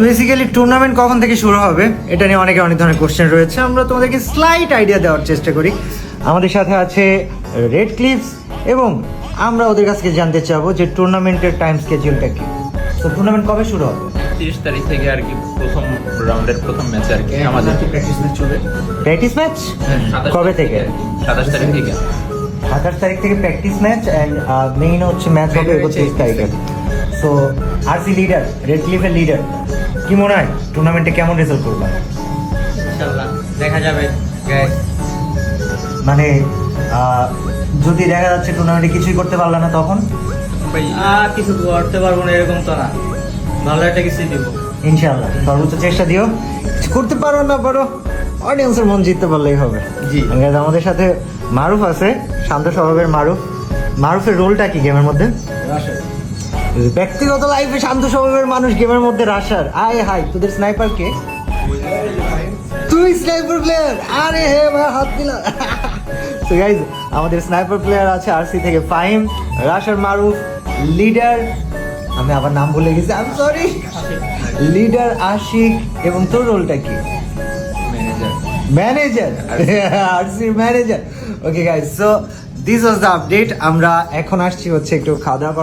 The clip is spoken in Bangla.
বেসিক্যালি টুর্নামেন্ট কখন থেকে শুরু হবে এটা নিয়ে অনেক ধরনের কোশ্চেন রয়েছে। আমরা তোমাদেরকে স্লাইট আইডিয়া দেওয়ার চেষ্টা করি। আমাদের সাথে আছে রেড ক্লিপস এবং আমরা ওদের কাছ থেকে জানতে চাবো যে টুর্নামেন্টের টাইম স্কেডিউলটা কি। তো টুর্নামেন্ট কবে শুরু হবে? 30 তারিখ থেকে আর কি প্রথম রাউন্ডের প্রথম ম্যাচ আর কি আমাদের প্র্যাকটিস ম্যাচ চলবে। প্র্যাকটিস ম্যাচ 27 কবে থেকে? 27 তারিখ থেকে 28 তারিখ থেকে প্র্যাকটিস ম্যাচ অ্যান্ড মেইন হচ্ছে ম্যাচ হবে 31 তারিখে। সো আরসি লিডার, রেড ক্লিফের লিডার, কি মনে হয় টুর্নামেন্টে কেমন রেজাল্ট করবে? ইনশাআল্লাহ দেখা যাবে গাইস। মানে যদি দেখা যাচ্ছে টুর্নামেন্টে কিছুই করতে পারলে না তখন? কিছু করতে পারবো না এরকম তো না, ভালো একটা কিছু দিব ইনশাআল্লাহ সর্বোচ্চ চেষ্টা দিও। কিছু করতে পারো না পারো, অডিয়েন্সের মন জিততে পারলেই হবে। জি। Guys, আমাদের সাথে মারুফ আছে, শান্ত স্বভাবের মারুফ। মারুফের রোলটা কি গেমের মধ্যে? ব্যক্তিগত লাইফে শান্ত স্বভাবের মানুষ, গেমের মধ্যে রাশার। আয় হাই, তোদের স্নাইপার কে? তুই স্নাইপার প্লেয়ার? আরে হে ভাই, হাত দিলা। তো গাইজ, আমাদের স্নাইপার প্লেয়ার আছে আরসি থেকে ফাহিম, রাশার মারুফ, লিডার আমি আবার নাম ভুলে গেছি, I am sorry, leader Ashik. এবং তোর রোলটা কি? Manager, RC manager. Okay guys, so this was the update. আমরা এখন আসছি হচ্ছে একটু খাওয়া দাওয়া